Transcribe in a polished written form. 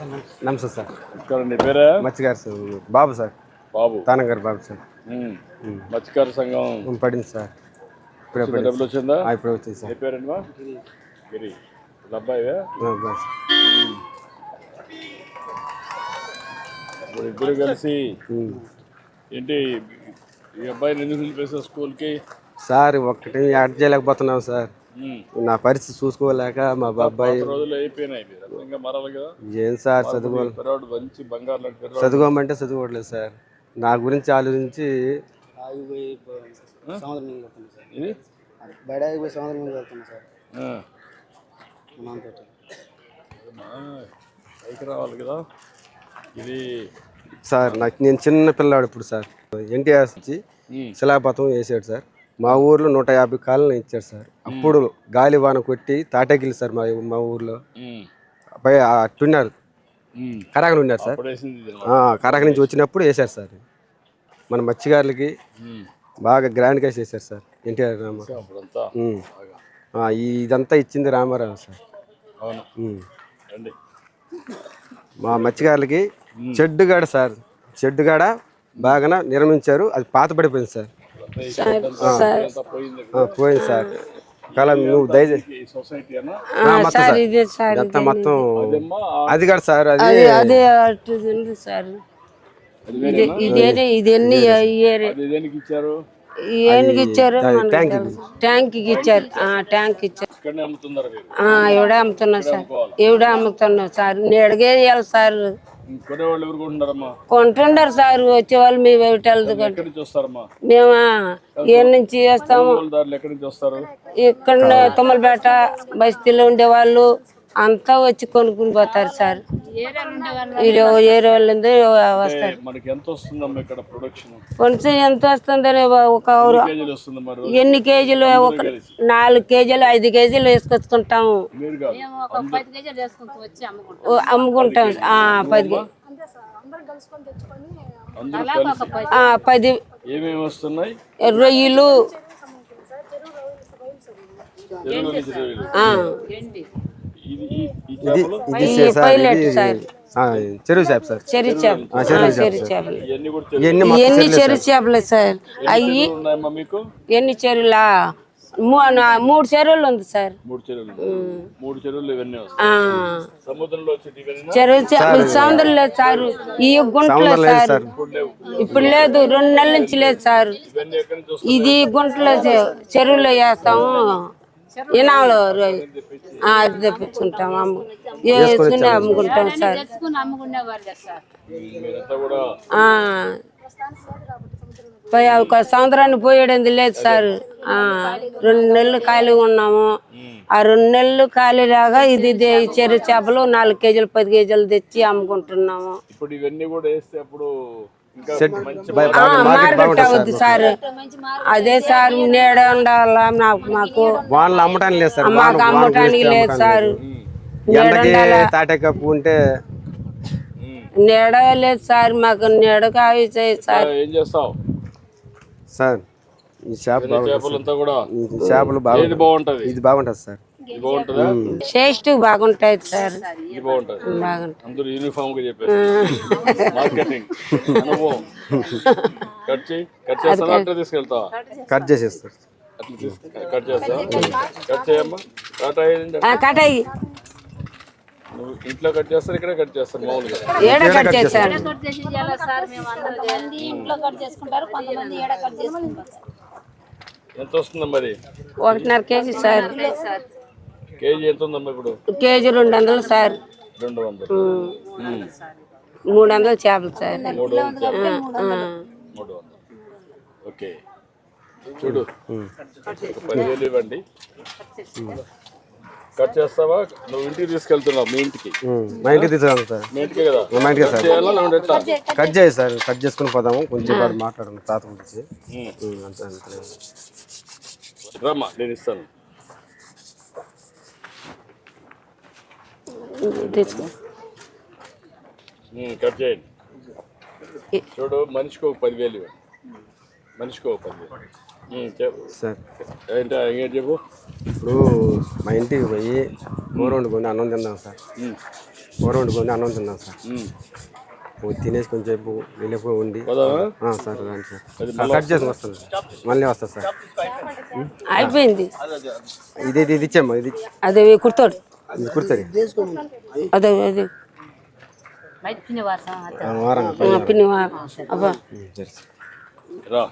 నమస్తే సార్. నీ పేరే? మత్స్యకారు సార్. బాబు సార్. బాబు. తానగారు బాబు సార్. మత్స్యకార సంఘం పడింది సార్. డబ్బులు వచ్చిందా? ఇప్పుడు వచ్చింది సార్. ఏ పేరండి? గిరి. అబ్బాయివే? ఇప్పుడు ఇద్దరు కలిసి ఏంటి ఈ అబ్బాయిని ఎందుకు నిలిపేసారు స్కూల్కి? సార్ ఒక్కటి యాడ్ చేయలేకపోతున్నాం సార్. నా పరిస్థితి చూసుకోలేక మా బాబాయ్ రోజులు అయిపోయినాయి. ఏం సార్ చదువుకోమంటే చదువుకోవట్లేదు సార్. నా గురించి ఆలోచించి రావాలి కదా ఇది సార్. నేను చిన్న పిల్లాడు ఇప్పుడు సార్. ఎన్టీఆర్ వచ్చి శిలాపథం వేసాడు సార్. మా ఊర్లో 150 కాలనీ ఇచ్చాడు సార్. అప్పుడు గాలివాన కొట్టి తాటగిలి సార్ మా ఊర్లో అట్టున్నారు. కరాకలు ఉన్నారు సార్. కరాక నుంచి వచ్చినప్పుడు వేశారు సార్. మన మత్స్యకారులకి బాగా గ్రాండ్గా చేశారు సార్ ఎన్టీఆర్ రామారావు. ఇదంతా ఇచ్చింది రామారావు సార్. మా మత్స్యకారులకి చెడ్డుగాడ సార్. చెడ్డుగాడ బాగా నిర్మించారు. అది పాత పడిపోయింది సార్. పోయింది సార్. కాలం నువ్వు దయచేసి మొత్తం అది కాదు సార్. అది ఏనుగు ఇచ్చారు, ట్యాంక్ ఇచ్చారు. ట్యాంక్ ఇచ్చారు. ఎవడే అమ్ముతున్నా సార్. ఎవడే అమ్ముతున్నా సార్. నేడుగే ఇవ్వాలి సార్. కొంటుండారు సార్. వచ్చేవాళ్ళు మేము మేము ఏ నుంచి వస్తాము. ఇక్కడ తుమ్మలపేట బస్తీలో ఉండేవాళ్ళు అంతా వచ్చి కొనుక్కుని పోతారు సార్. ఏరే వాళ్ళు వస్తారు. కొంచెం ఎంత వస్తుందని ఒక ఎన్ని కేజీలు? ఒక 4 కేజీలు 5 కేజీలు వేసుకొచ్చుకుంటాము. అమ్ముకుంటాం. 10 రొయ్యలు, పైలట్ సార్. చెరువు చేప సార్. చెరువు చేపలు. ఎన్ని చెరువు చేపలు సార్? అయ్యి ఎన్ని చెరువులా? 3 చెరువులు ఉంది సార్. చెరువు సముద్రం లేదు సార్. ఈ గుంటలో సార్ ఇప్పుడు లేదు. 2 నెలల నుంచి లేదు సార్. ఇది గుంటలో చెరువులో వేస్తాము. ఇనాలు అది తెప్పించుకుంటాం. వేసుకుని అమ్ముకుంటాం సార్. ఒక సంవత్సరాన్ని పోయేది లేదు సార్. 2 నెలలు ఖాళీ ఉన్నాము. ఆ 2 నెలలు ఖాళీ రాగా ఇది చెరువు చేపలు 4 కేజీలు 10 కేజీలు తెచ్చి అమ్ముకుంటున్నాము. మార్కెట్ అవుద్ది సార్. అదే సార్ నీడ ఉండాలా మాకు. మాకు అమ్మటానికి లేదు సార్. నీడ లేదు సార్. మాకు నీడ కావి సార్. సార్ ఈ చేపలు బాగుంటది. ఇది బాగుంటది సార్. టేస్ట్ బాగుంటాయి సార్. కట్ చేసేస్తారు. కటాయి ఇంట్లో కట్ చేస్తారు, ఇక్కడ కట్ చేస్తారు. మామూలుగా ఎంత వస్తుందమ్మా అది? 1.5 కేజీ సార్. కేజీ ఎంత ఉందమ్మా ఇప్పుడు? KG 200 sir. 200. 300 చేపలు సార్. 300. ఓకే చూడు 10,000 ఇవ్వండి. కట్ చేస్తావా? నువ్వు ఇంటికి తీసుకెళ్తున్నావు. మీ ఇంటికి? మా ఇంటికి తీసుకెళ్తాను సార్. మీ ఇంటికే కదా? మా ఇంటికి సార్. కట్ చేయి సార్. కట్ చేసుకుని పోదాము. కొంచెం మాట్లాడము తాత గురించి. రమ్మా నేను ఇస్తాను. కట్ చేయండి. చూడు మనిషికి ఒక 10,000 ఇవ్వండి. మనిషికి ఒక 10,000. సార్ ఏంటి ఇంకేం చెప్పు. ఇప్పుడు మా ఇంటికి పోయి కూర వండుకొని అన్నం తిన్నాం సార్. కూర వండుకొని అన్నం తిన్నాం సార్. తినేసి కొంచెం సేపు వెళ్ళిపోయి ఉండి సార్ రండి సార్. కట్ చేసి వస్తాను మళ్ళీ వస్తా సార్. అయిపోయింది ఇది ఇచ్చామ్మా. ఇది అదే కుర్తాడు ఇది కుర్తుంది అదే అదే వారం పిన్ని అబ్బా రా